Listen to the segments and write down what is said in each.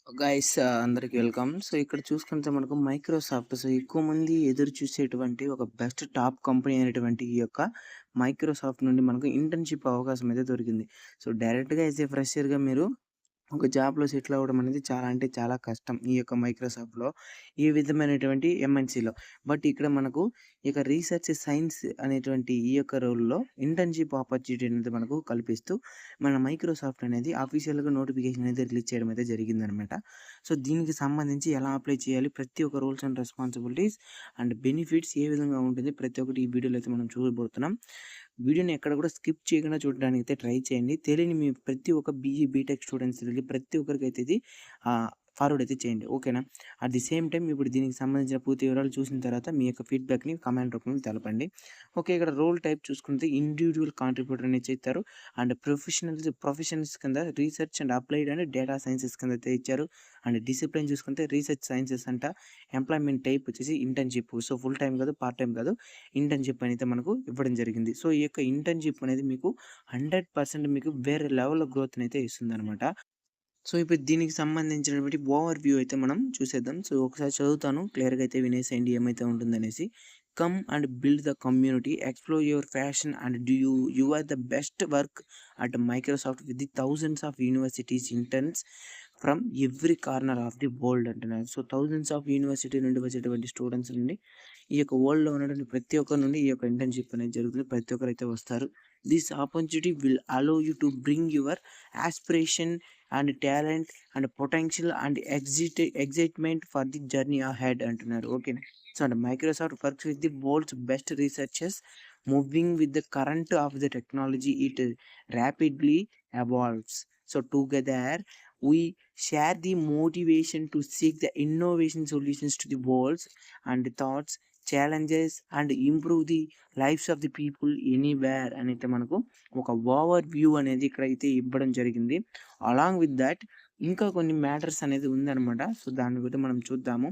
Guys అందరికి welcome. So ఇక్కడ చూసుకుంటే మనకు మైక్రోసాఫ్ట్ ఎక్కువ మంది ఎదురు చూసేటువంటి ఒక బెస్ట్ టాప్ కంపెనీ అయినటువంటి ఈ యొక్క మైక్రోసాఫ్ట్ నుండి మనకు ఇంటర్న్‌షిప్ అవకాశం అయితే దొరికింది. సో డైరెక్ట్‌గా యాస్ ఏ ఫ్రెషర్‌గా మీరు ఒక జాబ్‌లో సెటిల్ అవ్వడం అనేది చాలా అంటే చాలా కష్టం. ఈ యొక్క మైక్రోసాఫ్ట్‌లో ఈ విధమైనటువంటి ఎంఎన్‌సిలో. బట్ ఇక్కడ మనకు ఇక రీసెర్చ్ సైన్స్ అనేటువంటి ఈ యొక్క రోల్‌లో ఇంటర్న్‌షిప్ ఆపర్చునిటీ అనేది మనకు కల్పిస్తూ మన మైక్రోసాఫ్ట్ అనేది ఆఫీషియల్‌గా నోటిఫికేషన్ అనేది రిలీజ్ చేయడం అయితే జరిగిందనమాట. సో దీనికి సంబంధించి ఎలా అప్లై చేయాలి? ప్రతి ఒక్క rules and responsibilities and benefits ఏ విధంగా ఉంటుంది? ప్రతి ఒక్కటి ఈ వీడియోలో అయితే మనం చూడబోతున్నాం. వీడియోని ఎక్కడ కూడా స్కిప్ చేయకుండా చూడడానికి అయితే ట్రై చేయండి. తెలియని మీ ప్రతి ఒక్క బీటెక్ స్టూడెంట్స్‌కి ప్రతి ఒక్కరికైతే ఇది ఫార్వర్డ్ అయితే చేయండి. ఓకేనా? అట్ ది సేమ్ టైమ్ ఇప్పుడు దీనికి సంబంధించిన పూర్తి వివరాలు చూసిన తర్వాత మీ యొక్క ఫీడ్‌బ్యాక్‌ని కామెంట్ రూపంలో తెలపండి. ఓకే. ఇక్కడ రోల్ టైప్ చూసుకుంటే ఇండివిడ్యువల్ కాంట్రిబ్యూటర్ అని ఇచ్చారు. అండ్ ప్రొఫెషనల్స్ కింద research and applied and data sciences కింద అయితే ఇచ్చారు. అండ్ డిసిప్లిన్ చూసుకుంటే రీసెర్చ్ సైన్సెస్ అంట. ఎంప్లాయ్‌మెంట్ టైప్ వచ్చేసి ఇంటర్న్‌షిప్. సో ఫుల్ టైమ్ కాదు, పార్ట్ టైమ్ కాదు. ఇంటర్న్‌షిప్ అయితే మనకు ఇవ్వడం జరిగింది. సో ఈ యొక్క ఇంటర్న్‌షిప్ అనేది మీకు 100% మీకు వేరే లెవెల్‌లో గ్రోత్‌నైతే ఇస్తుందనమాట. సో ఇప్పుడు దీనికి సంబంధించినటువంటి ఓవర్ వ్యూ అయితే మనం చూసేద్దాం. సో ఒకసారి చదువుతాను. క్లియర్‌గా అయితే వినేసేయండి ఏమైతే ఉంటుందనేసి. Come and build the community, explore your passion and you are the best work at Microsoft with the thousands of universities interns from every corner of the world అంటున్నారు. సో థౌసండ్స్ ఆఫ్ యూనివర్సిటీ నుండి వచ్చేటువంటి students నుండి ఈ యొక్క వరల్డ్‌లో ఉన్నటువంటి ప్రతి ఒక్కరి నుండి ఈ యొక్క ఇంటర్న్‌షిప్ అనేది జరుగుతుంది. ప్రతి ఒక్కరైతే వస్తారు. This opportunity will allow you to bring your aspiration and talent and potential and excitement for the journey ahead అంటున్నారు. ఓకేనా? So and Microsoft works with the world's best researchers moving with the current of the technology it rapidly evolves. So together we share the motivation to seek the innovation solutions to the world's and thoughts, challenges and improve the lives of the people anywhere అనైతే మనకు ఒక over view అనేది ఇక్కడైతే ఇవ్వడం జరిగింది. Along with that ఇంకా కొన్ని matters అనేది ఉందనమాట. సో దాన్ని కూడా మనం చూద్దాము.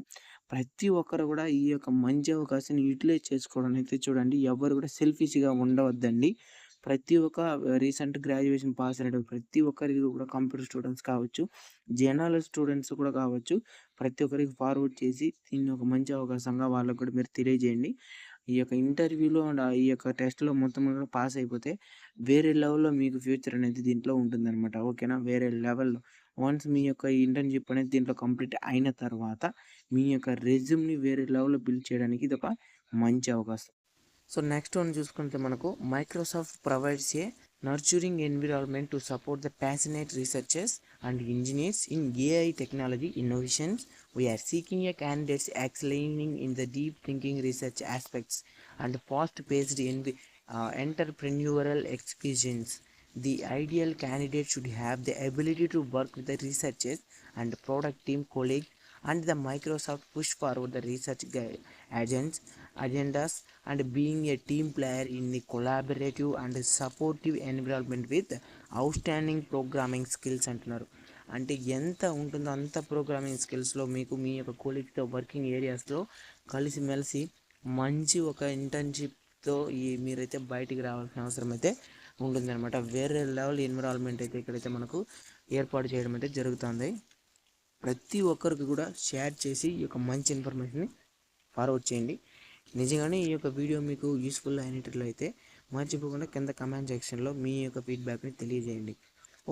ప్రతి ఒక్కరు కూడా ఈ యొక్క మంచి అవకాశాన్ని యూటిలైజ్ చేసుకోవడం అయితే చూడండి. ఎవరు కూడా సెల్ఫిష్‌గా ఉండవద్దండి. ప్రతి ఒక్క రీసెంట్ గ్రాడ్యుయేషన్ పాస్ అయినటువంటి ప్రతి ఒక్కరికి కూడా కంప్యూటర్ స్టూడెంట్స్ కావచ్చు, జనరల్ స్టూడెంట్స్ కూడా కావచ్చు, ప్రతి ఒక్కరికి ఫార్వర్డ్ చేసి దీన్ని ఒక మంచి అవకాశంగా వాళ్ళకి కూడా మీరు తెలియజేయండి. ఈ యొక్క ఇంటర్వ్యూలో అండ్ ఈ యొక్క టెస్ట్‌లో మొత్తం కూడా పాస్ అయిపోతే వేరే లెవెల్‌లో మీకు ఫ్యూచర్ అనేది దీంట్లో ఉంటుందనమాట. ఓకేనా? వేరే లెవెల్‌లో. వన్స్ మీ యొక్క ఇంటర్న్‌షిప్ అనేది దీంట్లో కంప్లీట్ అయిన తర్వాత మీ యొక్క రెజ్యూమ్‌ని వేరే లెవెల్‌లో బిల్డ్ చేయడానికి ఇదొక మంచి అవకాశం. సో నెక్స్ట్ వన్ చూసుకుంటే మనకు Microsoft provides a nurturing environment to support the passionate researchers and engineers in AI technology innovations. We're seeking a candidates excelling in the deep thinking research aspects and fast paced entrepreneurial experience. The ideal candidate should have the ability to work with the researchers and product team colleagues and the Microsoft push forward the research agendas and being a team player in a collaborative and supportive environment with outstanding programming skills అంటున్నారు. అంటే ఎంత ఉంటుందో అంత programming స్కిల్స్లో మీకు మీ యొక్క కొలీగ్తో working ఏరియాస్లో కలిసిమెలిసి మంచి ఒక ఇంటర్న్షిప్తో మీరైతే బయటికి రావాల్సిన అవసరం అయితే ఉంటుందన్నమాట. వేరే లెవెల్ ఎన్విరాన్మెంట్ అయితే ఇక్కడైతే మనకు ఏర్పాటు చేయడం అయితే జరుగుతుంది. ప్రతి ఒక్కరికి కూడా షేర్ చేసి ఈ యొక్క మంచి ఇన్ఫర్మేషన్ని ఫార్వర్డ్ చేయండి. నిజంగానే ఈ యొక్క వీడియో మీకు యూస్ఫుల్ అయినట్లయితే మర్చిపోకుండా కింద కమెంట్ సెక్షన్లో మీ యొక్క ఫీడ్బ్యాక్ని తెలియజేయండి.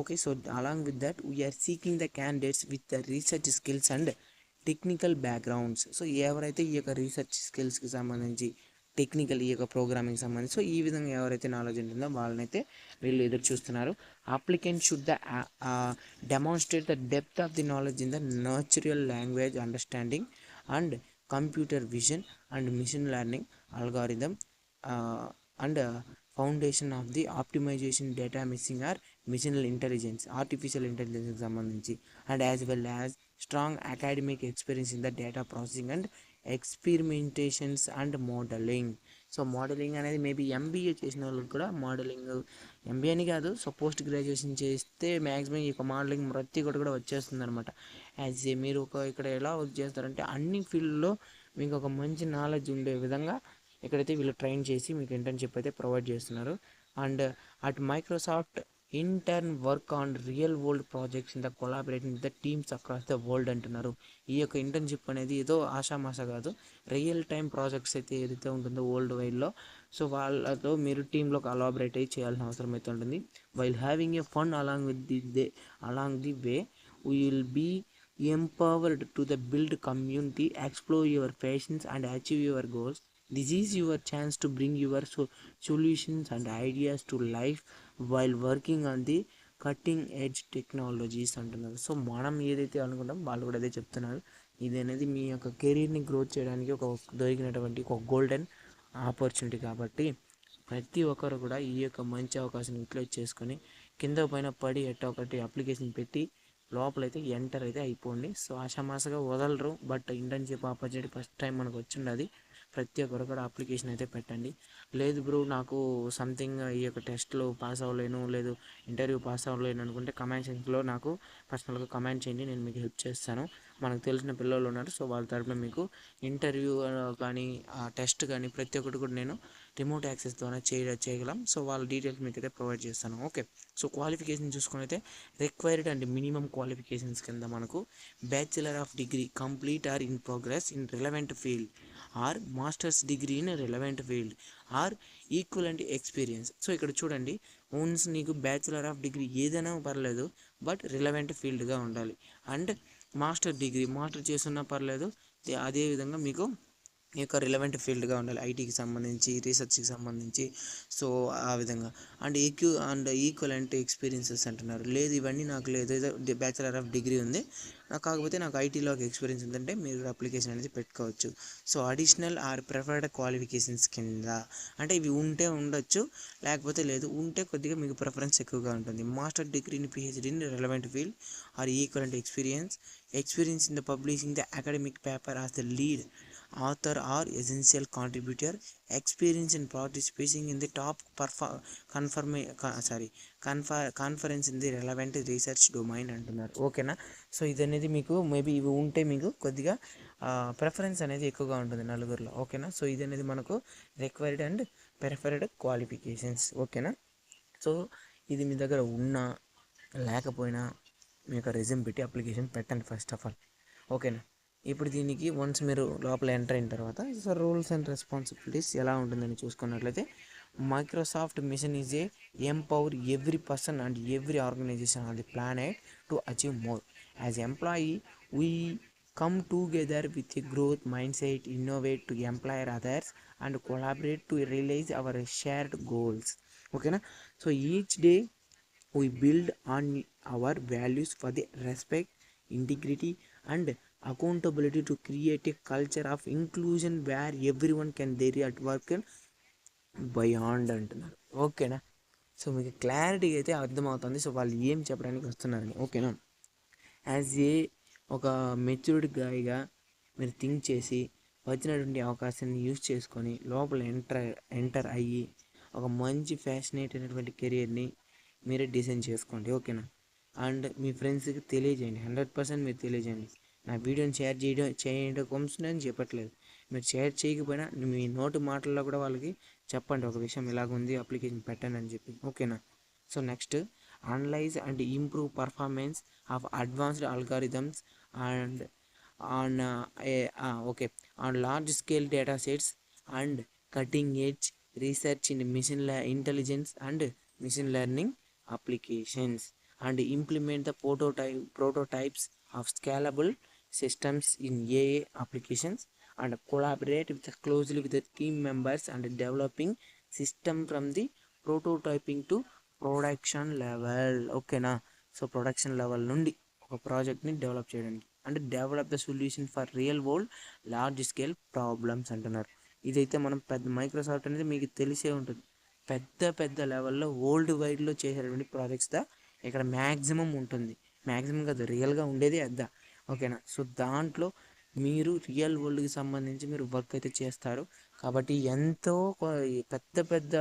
Okay. So along with that we're seeking the candidates with the research skills and technical backgrounds. So ఎవరైతే ఈ యొక్క రీసెర్చ్ స్కిల్స్కి సంబంధించి టెక్నికల్ ఈ యొక్క ప్రోగ్రామింగ్ సంబంధించి సో ఈ విధంగా ఎవరైతే నాలెడ్జ్ ఉంటుందో వాళ్ళనైతే వీళ్ళు ఎదురు చూస్తున్నారు. Applicant should the demonstrate the depth of the knowledge in the natural language understanding and computer vision and machine learning algorithm and foundation of the optimization data mixing or machinal intelligence artificial ఇంటెలిజెన్స్కి సంబంధించి and as well as strong academic experience in the data processing and experimentations and modelling. So modelling అనేది maybe MBA చేసిన వాళ్ళకి కూడా modelling MBA అని కాదు, so post graduation చేస్తే maximum ఈ యొక్క మోడలింగ్ ప్రతి ఒక్కటి కూడా వచ్చేస్తుంది అనమాట. యాజ్ ఏ మీరు ఇక్కడ ఎలా వర్క్ చేస్తారంటే అన్ని ఫీల్డ్లో మీకు ఒక మంచి నాలెడ్జ్ ఉండే విధంగా ఇక్కడైతే వీళ్ళు ట్రైన్ చేసి మీకు ఇంటర్న్షిప్ అయితే ప్రొవైడ్ చేస్తున్నారు. And at Microsoft intern work on real world projects in the collaborating with the teams across the world అంటున్నారు. ఈ యొక్క ఇంటర్న్షిప్ అనేది ఏదో ఆషామాష కాదు, రియల్ టైం ప్రాజెక్ట్స్ అయితే ఏదైతే ఉంటుందో వరల్డ్ వైడ్లో, సో వాళ్ళతో మీరు టీంలో కొలాబరేట్ అయ్యి చేయాల్సిన అవసరం అయితే ఉంటుంది. While having a fun along the way we will be empowered to the build community, explore your passions and achieve your goals. This is your chance to bring your solutions and ideas to life while working on the cutting edge technologies అంటున్నారు. So మనం ఏదైతే అనుకుంటాం వాళ్ళు కూడా అదే చెప్తున్నారు. ఇది అనేది మీ యొక్క కెరీర్ని గ్రోత్ చేయడానికి ఒక దొరికినటువంటి ఒక గోల్డెన్ ఆపర్చునిటీ. కాబట్టి ప్రతి ఒక్కరు కూడా ఈ యొక్క మంచి అవకాశాన్ని యూటిలైజ్ చేసుకొని కింద పైన పడి ఒకటి అప్లికేషన్ పెట్టి లోపలైతే ఎంటర్ అయితే అయిపోండి. సో ఆషామాసగా వదలరు, but internship opportunity first time మనకు వచ్చింది. ప్రతి ఒక్కరు కూడా అప్లికేషన్ అయితే పెట్టండి. లేదు బ్రో నాకు సంథింగ్ ఈ యొక్క టెస్ట్లో పాస్ అవ్వలేను, లేదు ఇంటర్వ్యూ పాస్ అవ్వలేను అనుకుంటే కమెంట్ సెక్షన్లో నాకు పర్సనల్గా కమెంట్ చేయండి, నేను మీకు హెల్ప్ చేస్తాను. మనకు తెలిసిన పిల్లలు ఉన్నారు, సో వాళ్ళ తరపున మీకు ఇంటర్వ్యూ కానీ ఆ టెస్ట్ కానీ ప్రతి ఒక్కటి కూడా నేను రిమోట్ యాక్సెస్ ద్వారా చేయగలం. సో వాళ్ళ డీటెయిల్స్ మీకు అయితే ప్రొవైడ్ చేస్తాను. ఓకే, సో క్వాలిఫికేషన్ చూసుకుని అయితే రిక్వైర్డ్ అండ్ మినిమం క్వాలిఫికేషన్స్ కింద మనకు bachelor of degree complete or in progress in relevant field or master's degree in relevant field or equivalent experience. So ఇక్కడ చూడండి, ఓన్స్ నీకు బ్యాచిలర్ ఆఫ్ డిగ్రీ ఏదైనా పర్లేదు, but relevant ఫీల్డ్గా ఉండాలి. అండ్ మాస్టర్ చేస్తున్నా పర్లేదు, అదేవిధంగా మీకు ఈ యొక్క రిలవెంట్ ఫీల్డ్గా ఉండాలి, ఐటీకి సంబంధించి రీసెర్చ్కి సంబంధించి. సో ఆ విధంగా అండ్ ఈక్వలెంట్ ఎక్స్పీరియన్సెస్ అంటున్నారు. లేదు ఇవన్నీ నాకు లేదు, ఏదో బ్యాచిలర్ ఆఫ్ డిగ్రీ ఉంది కాకపోతే నాకు ఐటీలో ఒక ఎక్స్పీరియన్స్ ఉందంటే మీరు అప్లికేషన్ అనేది పెట్టుకోవచ్చు. So additional or preferred qualifications కింద అంటే ఇవి ఉంటే ఉండొచ్చు, లేకపోతే లేదు, ఉంటే కొద్దిగా మీకు ప్రిఫరెన్స్ ఎక్కువగా ఉంటుంది. మాస్టర్ డిగ్రీని PhD in relevant field or equivalent experience in the publishing the academic paper as the lead author or essential contributor, experience in participating in the top conference in the relevant research domain అంటున్నారు. ఓకేనా, so ఇది అనేది మీకు maybe ఇవి ఉంటే మీకు కొద్దిగా preference అనేది ఎక్కువగా ఉంటుంది నలుగురిలో. ఓకేనా, సో ఇది అనేది మనకు రిక్వైర్డ్ అండ్ ప్రిఫర్డ్ క్వాలిఫికేషన్స్. ఓకేనా, సో ఇది మీ దగ్గర ఉన్నా లేకపోయినా మీ యొక్క రెజ్యూమ్ పెట్టి అప్లికేషన్ పెట్టండి ఫస్ట్ ఆఫ్ ఆల్. ఓకేనా, ఇప్పుడు దీనికి వన్స్ మీరు లోపల ఎంటర్ అయిన తర్వాత సో రూల్స్ అండ్ రెస్పాన్సిబిలిటీస్ ఎలా ఉంటుందని చూసుకున్నట్లయితే, Microsoft mission is a empower every person and every organization on the planet to achieve more. As employee we come together with a growth mindset, innovate to employ others and collaborate to realize our shared goals. Okay na, so each day we build on our values for the respect, integrity and accountability to create a culture of inclusion where everyone can their at work and beyond అంటున్నారు. ఓకేనా, so మీకు క్లారిటీగా అయితే అర్థమవుతుంది so వాళ్ళు ఏం చెప్పడానికి వస్తున్నారని. ఓకేనా, యాజ్ ఏ ఒక మెచ్యూర్డ్ గాయగా మీరు థింక్ చేసి వచ్చినటువంటి అవకాశాన్ని యూజ్ చేసుకొని లోపల ఎంటర్ అయ్యి ఒక మంచి ఫ్యాషనేట్ అయినటువంటి కెరియర్ని మీరే డిజైన్ చేసుకోండి. ఓకేనా, అండ్ మీ ఫ్రెండ్స్కి తెలియజేయండి, 100% మీరు తెలియజేయండి. నా వీడియోని షేర్ చేయడం కోసం నేను చెప్పట్లేదు, మీరు షేర్ చేయకపోయినా మీ నోటి మాటల్లో కూడా వాళ్ళకి చెప్పండి ఒక విషయం ఇలాగుంది అప్లికేషన్ పెట్టండి అని చెప్పి. ఓకేనా, so next analyse and improve performance of advanced algorithms and on large scale data sets and cutting edge research in intelligence and machine learning applications and implement the prototypes of scalable systems in AI applications and collaborate closely with the team members and developing system from the prototyping to production level. ఓకేనా, so production level నుండి ఒక ప్రాజెక్ట్ని develop చేయడానికి అంటే develop the solution for real world large scale problems అంటున్నారు. ఇదైతే మనం పెద్ద మైక్రోసాఫ్ట్ అనేది మీకు తెలిసే ఉంటుంది, పెద్ద లెవెల్లో వరల్డ్ వైడ్లో చేసేటువంటి ప్రాజెక్ట్స్ ఇక్కడ మ్యాక్సిమం ఉంటుంది. మ్యాక్సిమం కాదు, రియల్గా ఉండేది అద్దా. ఓకేనా, సో దాంట్లో మీరు రియల్ వరల్డ్కి సంబంధించి మీరు వర్క్ అయితే చేస్తారు కాబట్టి ఎంతో పెద్ద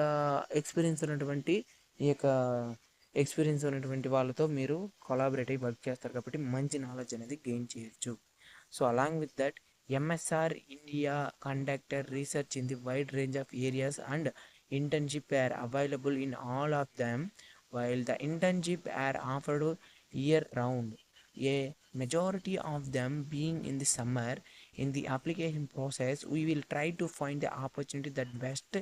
ఎక్స్పీరియన్స్ ఉన్నటువంటి ఈ యొక్క ఎక్స్పీరియన్స్ ఉన్నటువంటి వాళ్ళతో మీరు కొలాబరేట్ అయ్యి వర్క్ చేస్తారు కాబట్టి మంచి నాలెడ్జ్ అనేది గెయిన్ చేయొచ్చు. So along with that MSR India conductor research in the wide range of areas and internship are available in all of them. while the internship are offered year round, a majority of them being in the summer. In the application process, we will try to find the opportunity that best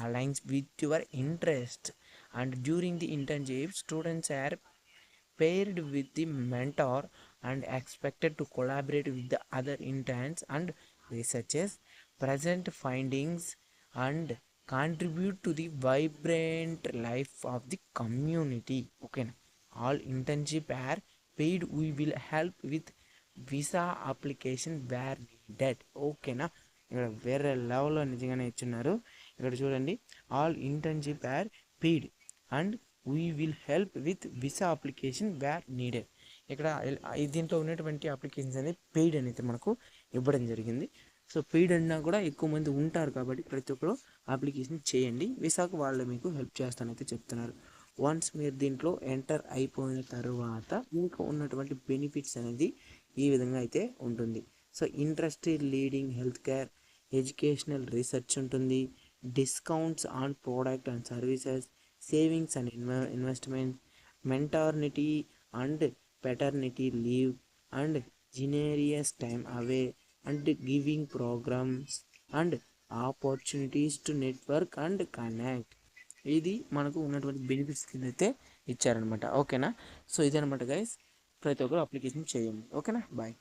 aligns with your interest. And during the internship, students are paired with the mentor and expected to collaborate with the other interns and researchers, present findings, and contribute to the vibrant life of the community. Okay, all internship are paid. We will help with visa application where needed. ఓకేనా, ఇక్కడ వేరే లెవెల్లో నిజంగానే ఇచ్చున్నారు. ఇక్కడ చూడండి, all internship are paid and we will help with visa application where needed. ఇక్కడ దీంట్లో ఉన్నటువంటి అప్లికేషన్స్ అనేది పెయిడ్ అనేది మనకు ఇవ్వడం జరిగింది. సో పెయిడ్ అన్నా కూడా ఎక్కువ మంది ఉంటారు కాబట్టి ప్రతి ఒక్కరు అప్లికేషన్ చేయండి, వీసాకు వాళ్ళు మీకు హెల్ప్ చేస్తానైతే చెప్తున్నారు. వన్స్ మీరు దీంట్లో ఎంటర్ అయిపోయిన తర్వాత మీకు ఉన్నటువంటి బెనిఫిట్స్ అనేది ఈ విధంగా అయితే ఉంటుంది. So industry leading health care, educational research ఉంటుంది, discounts on product and services, savings and investment, maternity and paternity leave and genius time away and giving programmes and opportunities to network and connect. ఇది మనకు ఉన్నటువంటి benefits కింద అయితే ఇచ్చారనమాట. ఓకేనా, so ఇదనమాట guys, ప్రతి ఒక్కరు అప్లికేషన్ చేయండి. ఓకేనా, బాయ్.